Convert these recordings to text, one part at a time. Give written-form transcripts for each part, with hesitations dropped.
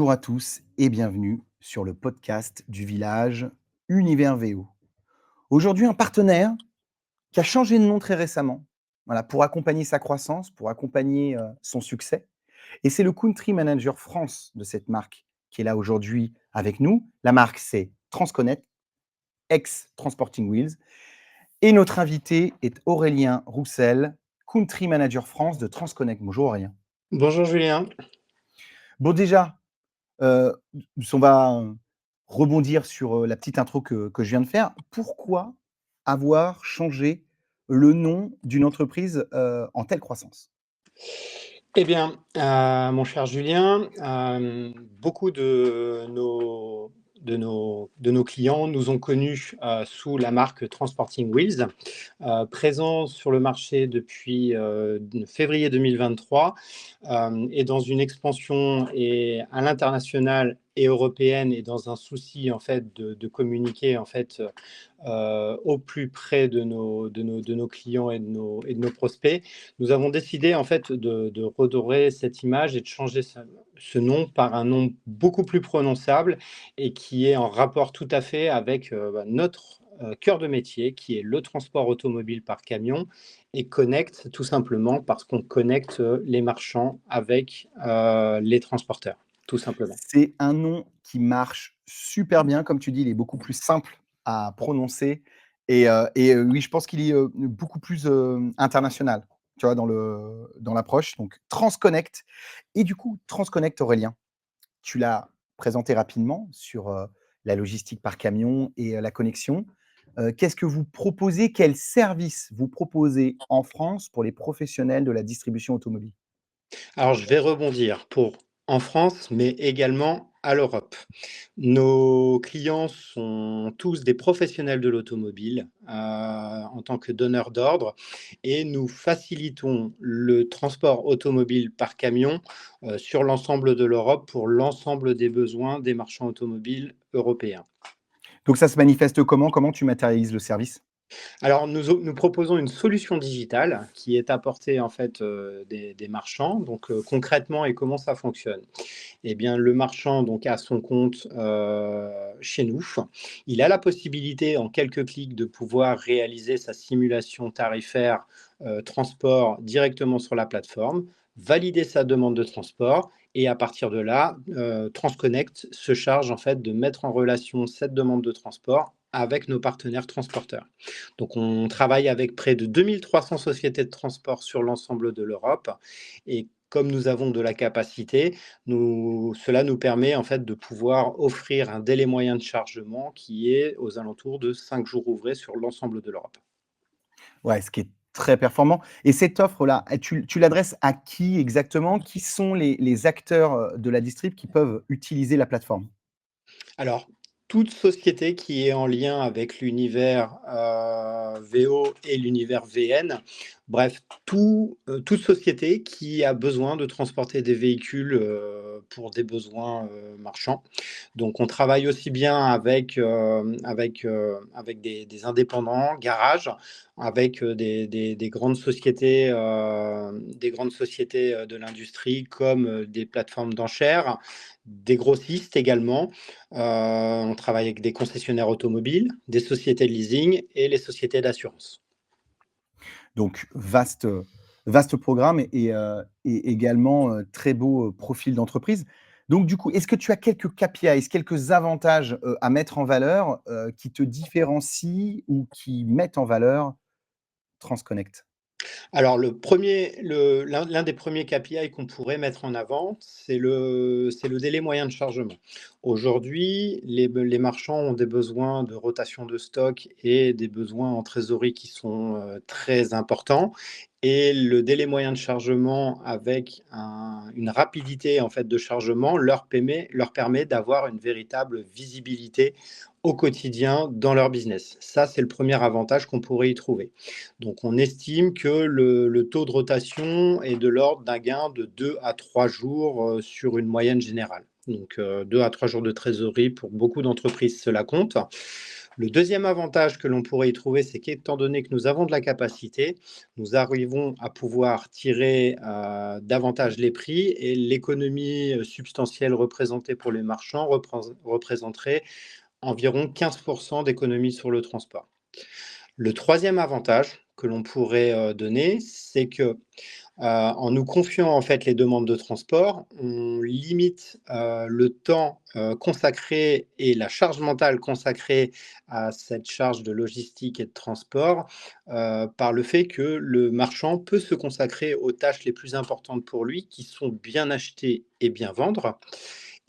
Bonjour à tous et bienvenue sur le podcast du village Univers VO. Aujourd'hui, un partenaire qui a changé de nom très récemment, voilà, pour accompagner sa croissance, pour accompagner son succès. Et c'est le Country Manager France de cette marque qui est là aujourd'hui avec nous. La marque, c'est Transconnect, ex-Transporting Wheels. Et notre invité est Aurélien Roussel, Country Manager France de Transconnect. Bonjour Aurélien. Bonjour Julien. Bon déjà, Heu, on va rebondir sur, la petite intro que je viens de faire. Pourquoi avoir changé le nom d'une entreprise, en telle croissance? Eh bien, mon cher Julien, beaucoup de nos clients nous ont connus sous la marque Transporting Wheels, présents sur le marché depuis février 2023 et dans une expansion et à l'international et européenne et dans un souci en fait de communiquer en fait au plus près de nos clients et de nos prospects. Nous avons décidé en fait de redorer cette image et de changer ce nom par un nom beaucoup plus prononçable et qui est en rapport tout à fait avec notre cœur de métier, qui est le transport automobile par camion, et Connect, tout simplement parce qu'on connecte les marchands avec les transporteurs, tout simplement. C'est un nom qui marche super bien, comme tu dis, il est beaucoup plus simple à prononcer et oui, je pense qu'il est, beaucoup plus, international, tu vois, dans l'approche, donc Transconnect et du coup, Transconnect, Aurélien, tu l'as présenté rapidement sur, la logistique par camion et la connexion. Qu'est-ce que vous proposez? Quels services vous proposez en France pour les professionnels de la distribution automobile? Alors, je vais rebondir pour en France, mais également à l'Europe. Nos clients sont tous des professionnels de l'automobile en tant que donneurs d'ordre et nous facilitons le transport automobile par camion sur l'ensemble de l'Europe pour l'ensemble des besoins des marchands automobiles européens. Donc ça se manifeste comment? Comment tu matérialises le service? Alors, nous proposons une solution digitale qui est apportée en fait des marchands. Donc, concrètement, et comment ça fonctionne? Eh bien, le marchand donc a son compte chez nous. Il a la possibilité, en quelques clics, de pouvoir réaliser sa simulation tarifaire transport directement sur la plateforme, valider sa demande de transport. Et à partir de là, Transconnect se charge en fait de mettre en relation cette demande de transport avec nos partenaires transporteurs. Donc, on travaille avec près de 2300 sociétés de transport sur l'ensemble de l'Europe. Et comme nous avons de la capacité, cela nous permet en fait de pouvoir offrir un délai moyen de chargement qui est aux alentours de 5 jours ouvrés sur l'ensemble de l'Europe. Ouais, ce qui est très performant et cette offre-là, tu l'adresses à qui exactement? Qui sont les acteurs, de la distrib qui peuvent utiliser la plateforme? Alors, toute société qui est en lien avec l'univers VO et l'univers VN, bref, toute société qui a besoin de transporter des véhicules pour des besoins marchands. Donc, on travaille aussi bien avec des indépendants, garages, avec des grandes sociétés de l'industrie comme des plateformes d'enchères, des grossistes également. On travaille avec des concessionnaires automobiles, des sociétés de leasing et les sociétés d'assurance. Donc vaste programme et également, très beau, profil d'entreprise. Donc du coup, est-ce que tu as quelques KPIs, quelques avantages, à mettre en valeur, qui te différencient ou qui mettent en valeur Transconnect? Alors l'un des premiers KPI qu'on pourrait mettre en avant, c'est le délai moyen de chargement. Aujourd'hui, les marchands ont des besoins de rotation de stock et des besoins en trésorerie qui sont très importants. Et le délai moyen de chargement avec une rapidité en fait de chargement leur permet d'avoir une véritable visibilité au quotidien dans leur business. Ça, c'est le premier avantage qu'on pourrait y trouver. Donc, on estime que le taux de rotation est de l'ordre d'un gain de 2 à 3 jours sur une moyenne générale. Donc, 2 à 3 jours de trésorerie, pour beaucoup d'entreprises, cela compte. Le deuxième avantage que l'on pourrait y trouver, c'est qu'étant donné que nous avons de la capacité, nous arrivons à pouvoir tirer davantage les prix et l'économie substantielle représentée pour les marchands représenterait environ 15% d'économie sur le transport. Le troisième avantage que l'on pourrait donner, c'est que en nous confiant en fait les demandes de transport, on limite le temps consacré et la charge mentale consacrée à cette charge de logistique et de transport par le fait que le marchand peut se consacrer aux tâches les plus importantes pour lui, qui sont bien acheter et bien vendre.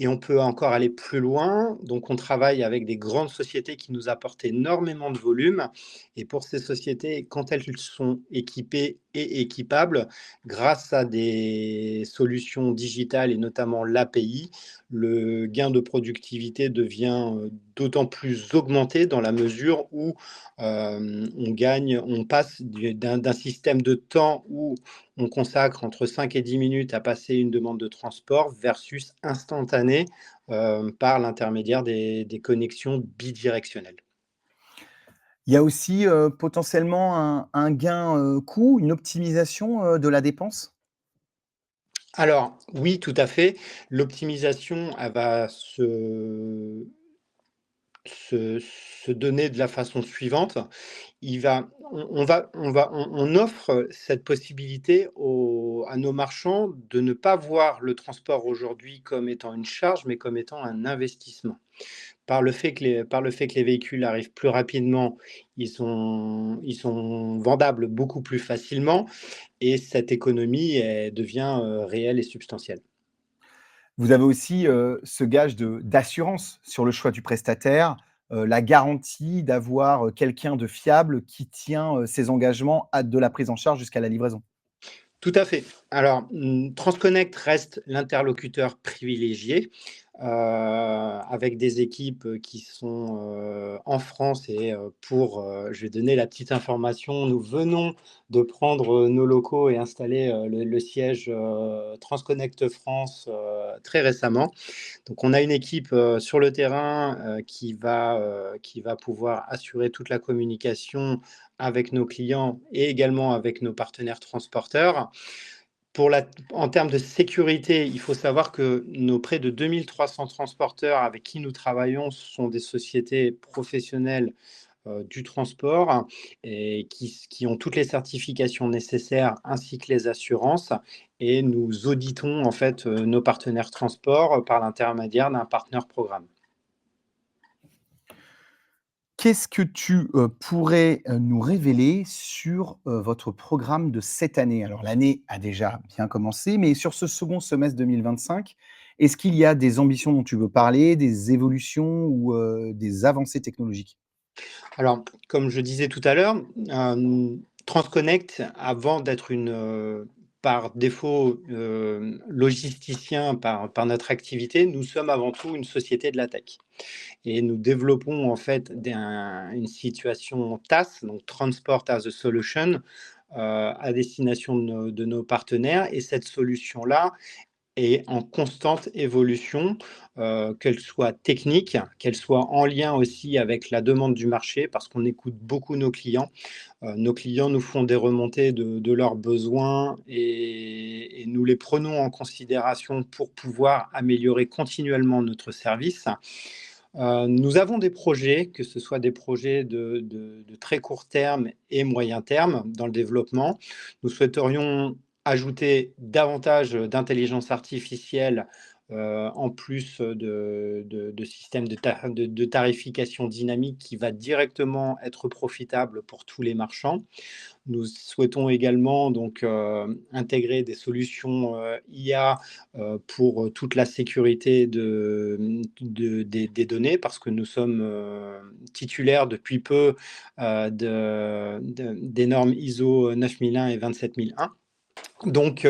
Et on peut encore aller plus loin. Donc, on travaille avec des grandes sociétés qui nous apportent énormément de volume. Et pour ces sociétés, quand elles sont équipées et équipables, grâce à des solutions digitales et notamment l'API, le gain de productivité devient d'autant plus augmenté dans la mesure où on passe d'un système de temps où on consacre entre 5 et 10 minutes à passer une demande de transport versus instantané par l'intermédiaire des connexions bidirectionnelles. Il y a aussi, potentiellement un gain, coût, une optimisation, de la dépense? Alors oui, tout à fait. L'optimisation, elle va se donner de la façon suivante. On offre cette possibilité à nos marchands de ne pas voir le transport aujourd'hui comme étant une charge, mais comme étant un investissement. Par le fait que les véhicules arrivent plus rapidement, ils sont vendables beaucoup plus facilement et cette économie, elle devient réelle et substantielle. Vous avez aussi, ce gage d'assurance sur le choix du prestataire, la garantie d'avoir, quelqu'un de fiable qui tient, ses engagements à de la prise en charge jusqu'à la livraison. Tout à fait. Alors, Transconnect reste l'interlocuteur privilégié, avec des équipes, qui sont, en France et je vais donner la petite information, nous venons de prendre, nos locaux et installer, le siège, Transconnect France, très récemment. Donc on a une équipe, sur le terrain, qui va pouvoir assurer toute la communication avec nos clients et également avec nos partenaires transporteurs. En termes de sécurité, il faut savoir que nos près de 2 300 transporteurs avec qui nous travaillons sont des sociétés professionnelles du transport et qui ont toutes les certifications nécessaires ainsi que les assurances. Et nous auditons en fait nos partenaires transport par l'intermédiaire d'un partenaire programme. Qu'est-ce que tu, pourrais, nous révéler sur, votre programme de cette année? Alors l'année a déjà bien commencé, mais sur ce second semestre 2025, est-ce qu'il y a des ambitions dont tu veux parler, des évolutions ou, des avancées technologiques? Alors, comme je disais tout à l'heure, Transconnect, avant d'être par défaut, logisticien par notre activité, nous sommes avant tout une société de la tech et nous développons en fait une situation TaaS, donc Transport as a Solution, à destination de nos partenaires et cette solution-là est en constante évolution, qu'elle soit technique, qu'elle soit en lien aussi avec la demande du marché, parce qu'on écoute beaucoup nos clients. Nos clients nous font des remontées de leurs besoins et nous les prenons en considération pour pouvoir améliorer continuellement notre service. Nous avons des projets, que ce soit des projets de très court terme et moyen terme dans le développement. Nous souhaiterions ajouter davantage d'intelligence artificielle, en plus de systèmes de tarification dynamique qui va directement être profitable pour tous les marchands. Nous souhaitons également donc intégrer des solutions IA pour toute la sécurité des données parce que nous sommes titulaires depuis peu des normes ISO 9001 et 27001. Donc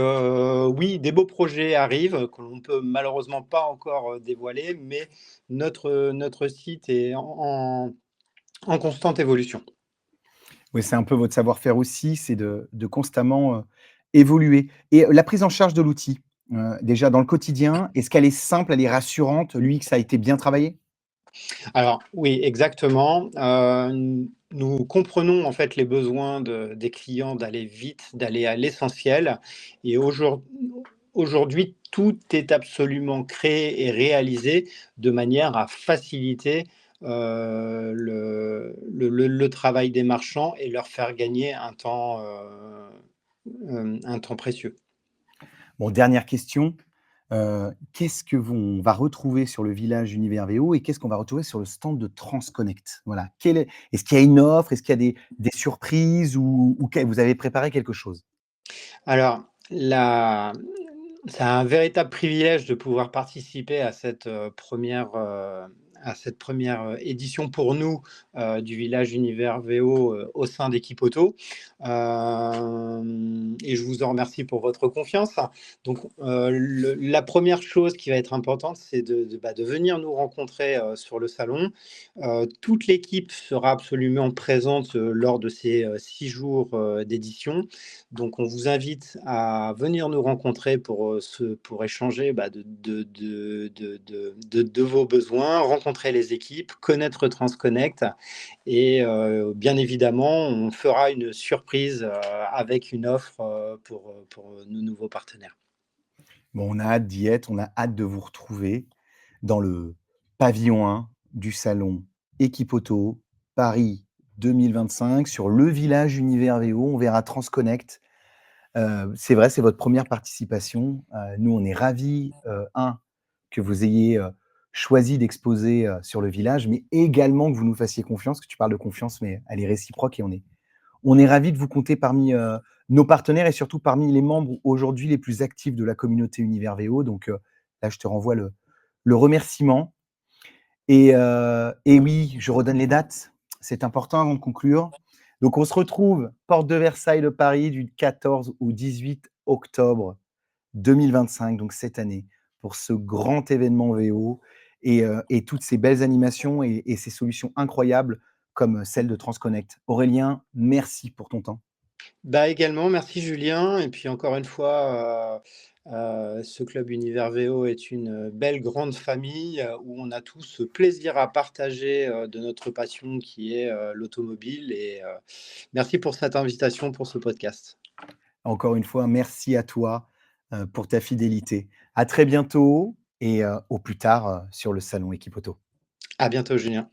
oui, des beaux projets arrivent que l'on ne peut malheureusement pas encore dévoiler, mais notre site est en constante évolution. Oui, c'est un peu votre savoir-faire aussi, c'est de constamment, évoluer et la prise en charge de l'outil, déjà dans le quotidien, est-ce qu'elle est simple, elle est rassurante, l'UX a été bien travaillé? Alors oui, exactement. Nous comprenons en fait les besoins des clients d'aller vite, d'aller à l'essentiel. Et aujourd'hui, tout est absolument créé et réalisé de manière à faciliter le travail des marchands et leur faire gagner un temps précieux. Bon, dernière question, qu'est-ce que on va retrouver sur le village Univers VO et qu'est-ce qu'on va retrouver sur le stand de Transconnect? Voilà, est-ce qu'il y a une offre? Est-ce qu'il y a des surprises ou que vous avez préparé quelque chose? Alors, c'est un véritable privilège de pouvoir participer à cette première édition pour nous, du village Univers VO, au sein d'Équipe Auto. Et je vous en remercie pour votre confiance. Donc, la première chose qui va être importante, c'est de venir nous rencontrer, sur le salon. Toute l'équipe sera absolument présente, lors de ces, 6 jours, d'édition. Donc on vous invite à venir nous rencontrer pour échanger, de vos besoins, rencontrer les équipes, connaître Transconnect et bien évidemment, on fera une surprise, avec une offre, pour nos nouveaux partenaires. Bon, on a hâte d'y être, on a hâte de vous retrouver dans le pavillon 1 du salon Équipe-Auto, Paris 2025 sur le village Univers VO. On verra Transconnect. C'est vrai, c'est votre première participation. Nous, on est ravis, 1 que vous ayez, choisi d'exposer, sur le village, mais également que vous nous fassiez confiance, que tu parles de confiance, mais elle est réciproque et on est ravis de vous compter parmi, nos partenaires et surtout parmi les membres aujourd'hui les plus actifs de la communauté Univers VO. Donc, là, je te renvoie le remerciement et oui, je redonne les dates, c'est important avant de conclure. Donc on se retrouve porte de Versailles de Paris du 14 au 18 octobre 2025, donc cette année, pour ce grand événement VO et toutes ces belles animations et ces solutions incroyables comme celle de Transconnect. Aurélien, merci pour ton temps. Bah, également, merci Julien et puis encore une fois, ce club Univers VO est une belle grande famille, où on a tous ce plaisir à partager, de notre passion qui est, l'automobile et merci pour cette invitation pour ce podcast. Encore une fois, merci à toi, pour ta fidélité. À très bientôt et au plus tard, sur le salon Équipe Auto. À bientôt Julien.